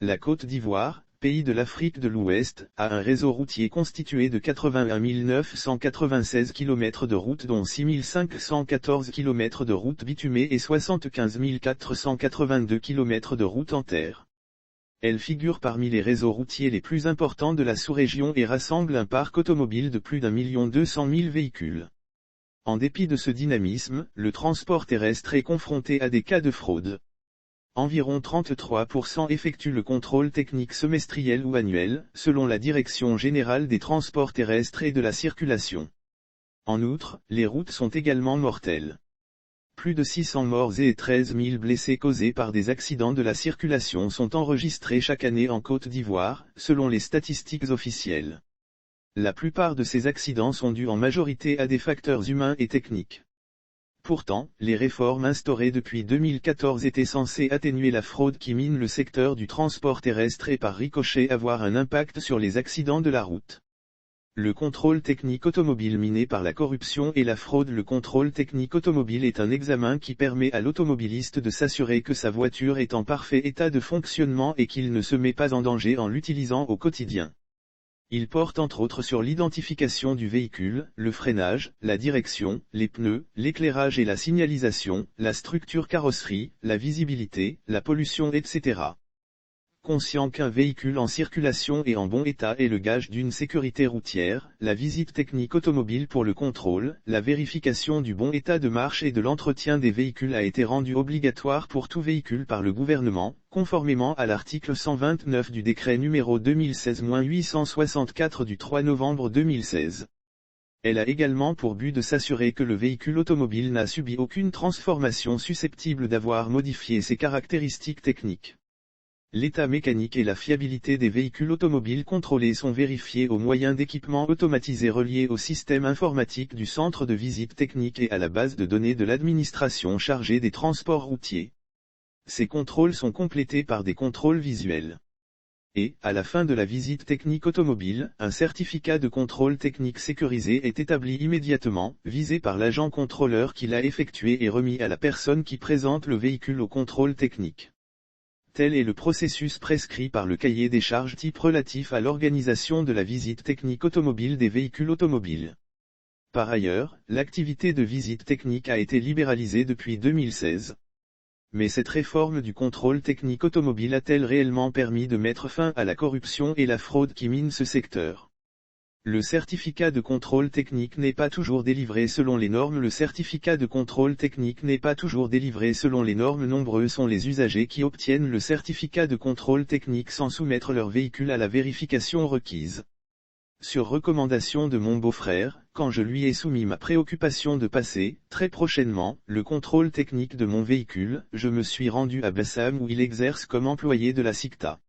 La Côte d'Ivoire, pays de l'Afrique de l'Ouest, a un réseau routier constitué de 81 996 km de routes dont 6 514 km de routes bitumées et 75 482 km de routes en terre. Elle figure parmi les réseaux routiers les plus importants de la sous-région et rassemble un parc automobile de plus d'1 200 000 véhicules. En dépit de ce dynamisme, le transport terrestre est confronté à des cas de fraude. Environ 33% effectuent le contrôle technique semestriel ou annuel, selon la Direction générale des transports terrestres et de la circulation. En outre, les routes sont également mortelles. Plus de 600 morts et 13 000 blessés causés par des accidents de la circulation sont enregistrés chaque année en Côte d'Ivoire, selon les statistiques officielles. La plupart de ces accidents sont dus en majorité à des facteurs humains et techniques. Pourtant, les réformes instaurées depuis 2014 étaient censées atténuer la fraude qui mine le secteur du transport terrestre et par ricochet avoir un impact sur les accidents de la route. Le contrôle technique automobile miné par la corruption et la fraude. Le contrôle technique automobile est un examen qui permet à l'automobiliste de s'assurer que sa voiture est en parfait état de fonctionnement et qu'il ne se met pas en danger en l'utilisant au quotidien. Il porte entre autres sur l'identification du véhicule, le freinage, la direction, les pneus, l'éclairage et la signalisation, la structure carrosserie, la visibilité, la pollution etc. Conscient qu'un véhicule en circulation et en bon état est le gage d'une sécurité routière, la visite technique automobile pour le contrôle, la vérification du bon état de marche et de l'entretien des véhicules a été rendue obligatoire pour tout véhicule par le gouvernement, conformément à l'article 129 du décret numéro 2016-864 du 3 novembre 2016. Elle a également pour but de s'assurer que le véhicule automobile n'a subi aucune transformation susceptible d'avoir modifié ses caractéristiques techniques. L'état mécanique et la fiabilité des véhicules automobiles contrôlés sont vérifiés au moyen d'équipements automatisés reliés au système informatique du centre de visite technique et à la base de données de l'administration chargée des transports routiers. Ces contrôles sont complétés par des contrôles visuels. Et, à la fin de la visite technique automobile, un certificat de contrôle technique sécurisé est établi immédiatement, visé par l'agent contrôleur qui l'a effectué et remis à la personne qui présente le véhicule au contrôle technique. Tel est le processus prescrit par le cahier des charges type relatif à l'organisation de la visite technique automobile des véhicules automobiles. Par ailleurs, l'activité de visite technique a été libéralisée depuis 2016. Mais cette réforme du contrôle technique automobile a-t-elle réellement permis de mettre fin à la corruption et la fraude qui minent ce secteur ? Le certificat de contrôle technique n'est pas toujours délivré selon les normes. Le certificat de contrôle technique n'est pas toujours délivré selon les normes. Nombreux sont les usagers qui obtiennent le certificat de contrôle technique sans soumettre leur véhicule à la vérification requise. Sur recommandation de mon beau-frère, quand je lui ai soumis ma préoccupation de passer, très prochainement, le contrôle technique de mon véhicule, je me suis rendu à Bassam où il exerce comme employé de la SICTA.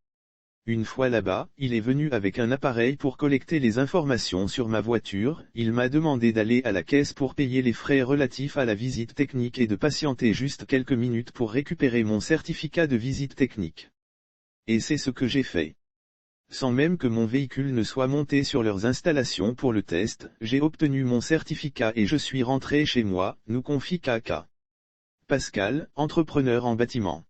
Une fois là-bas, il est venu avec un appareil pour collecter les informations sur ma voiture, il m'a demandé d'aller à la caisse pour payer les frais relatifs à la visite technique et de patienter juste quelques minutes pour récupérer mon certificat de visite technique. Et c'est ce que j'ai fait. Sans même que mon véhicule ne soit monté sur leurs installations pour le test, j'ai obtenu mon certificat et je suis rentré chez moi, nous confie Kaka. Pascal, entrepreneur en bâtiment.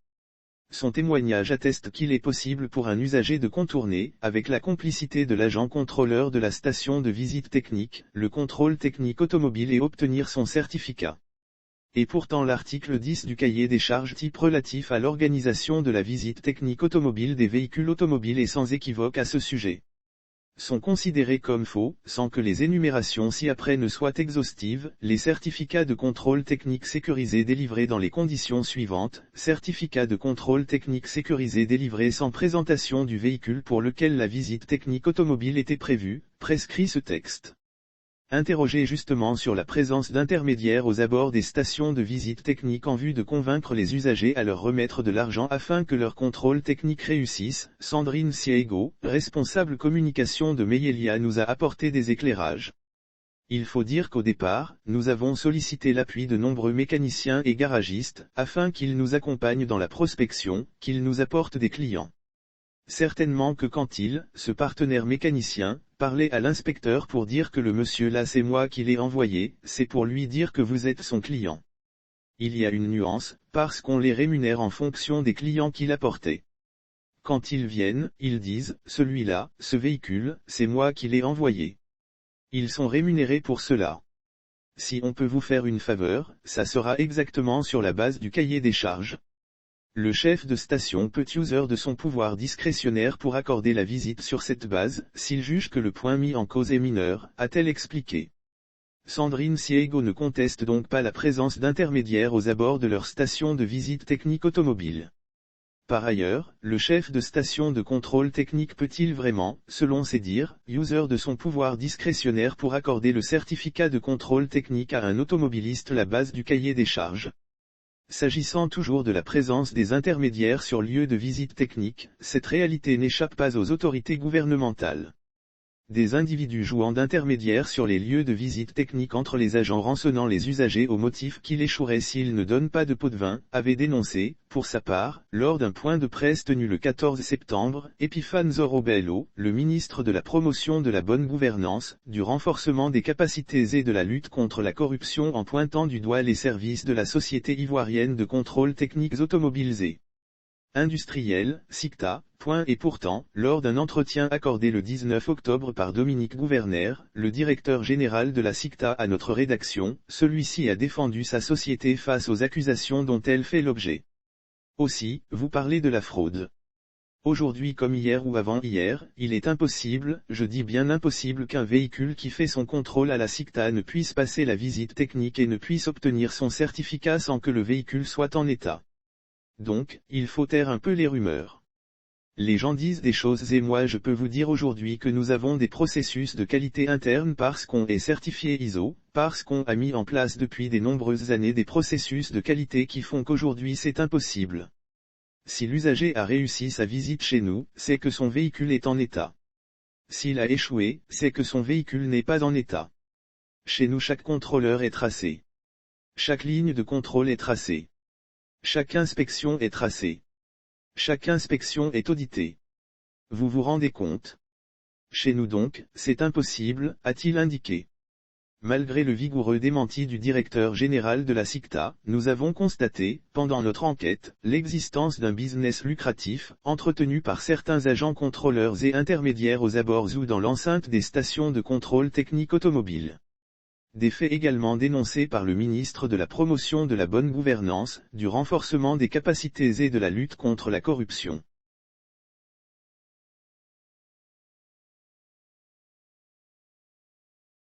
Son témoignage atteste qu'il est possible pour un usager de contourner, avec la complicité de l'agent contrôleur de la station de visite technique, le contrôle technique automobile et obtenir son certificat. Et pourtant l'article 10 du cahier des charges type relatif à l'organisation de la visite technique automobile des véhicules automobiles est sans équivoque à ce sujet. Sont considérés comme faux, sans que les énumérations ci-après ne soient exhaustives, les certificats de contrôle technique sécurisé délivrés dans les conditions suivantes, certificat de contrôle technique sécurisé délivré sans présentation du véhicule pour lequel la visite technique automobile était prévue, prescrit ce texte. Interrogé justement sur la présence d'intermédiaires aux abords des stations de visite technique en vue de convaincre les usagers à leur remettre de l'argent afin que leur contrôle technique réussisse, Sandrine Siego, responsable communication de Meyelia nous a apporté des éclairages. Il faut dire qu'au départ, nous avons sollicité l'appui de nombreux mécaniciens et garagistes, afin qu'ils nous accompagnent dans la prospection, qu'ils nous apportent des clients. Certainement que quand ce partenaire mécanicien, parlait à l'inspecteur pour dire que le monsieur là c'est moi qui l'ai envoyé, c'est pour lui dire que vous êtes son client. Il y a une nuance, parce qu'on les rémunère en fonction des clients qu'il apportait. Quand ils viennent, ils disent, celui-là, ce véhicule, c'est moi qui l'ai envoyé. Ils sont rémunérés pour cela. Si on peut vous faire une faveur, ça sera exactement sur la base du cahier des charges. Le chef de station peut user de son pouvoir discrétionnaire pour accorder la visite sur cette base, s'il juge que le point mis en cause est mineur, a-t-elle expliqué. Sandrine Siego ne conteste donc pas la présence d'intermédiaires aux abords de leur station de visite technique automobile. Par ailleurs, le chef de station de contrôle technique peut-il vraiment, selon ses dires, user de son pouvoir discrétionnaire pour accorder le certificat de contrôle technique à un automobiliste la base du cahier des charges? S'agissant toujours de la présence des intermédiaires sur lieu de visite technique, cette réalité n'échappe pas aux autorités gouvernementales. Des individus jouant d'intermédiaires sur les lieux de visite technique entre les agents rançonnant les usagers au motif qu'il échouerait s'ils ne donnent pas de pot de vin, avait dénoncé, pour sa part, lors d'un point de presse tenu le 14 septembre, Epifane Zorobello, le ministre de la promotion de la bonne gouvernance, du renforcement des capacités et de la lutte contre la corruption en pointant du doigt les services de la Société ivoirienne de contrôle techniques automobiles industriel, SICTA, et pourtant, lors d'un entretien accordé le 19 octobre par Dominique Gouverner, le directeur général de la SICTA à notre rédaction, celui-ci a défendu sa société face aux accusations dont elle fait l'objet. Aussi, vous parlez de la fraude. Aujourd'hui comme hier ou avant-hier, il est impossible, je dis bien impossible qu'un véhicule qui fait son contrôle à la SICTA ne puisse passer la visite technique et ne puisse obtenir son certificat sans que le véhicule soit en état. Donc, il faut taire un peu les rumeurs. Les gens disent des choses et moi je peux vous dire aujourd'hui que nous avons des processus de qualité interne parce qu'on est certifié ISO, parce qu'on a mis en place depuis de nombreuses années des processus de qualité qui font qu'aujourd'hui c'est impossible. Si l'usager a réussi sa visite chez nous, c'est que son véhicule est en état. S'il a échoué, c'est que son véhicule n'est pas en état. Chez nous chaque contrôleur est tracé. Chaque ligne de contrôle est tracée. Chaque inspection est tracée. Chaque inspection est auditée. Vous vous rendez compte? Chez nous donc, c'est impossible, a-t-il indiqué. Malgré le vigoureux démenti du directeur général de la SICTA, nous avons constaté, pendant notre enquête, l'existence d'un business lucratif, entretenu par certains agents contrôleurs et intermédiaires aux abords ou dans l'enceinte des stations de contrôle technique automobile. Des faits également dénoncés par le ministre de la promotion de la bonne gouvernance, du renforcement des capacités et de la lutte contre la corruption.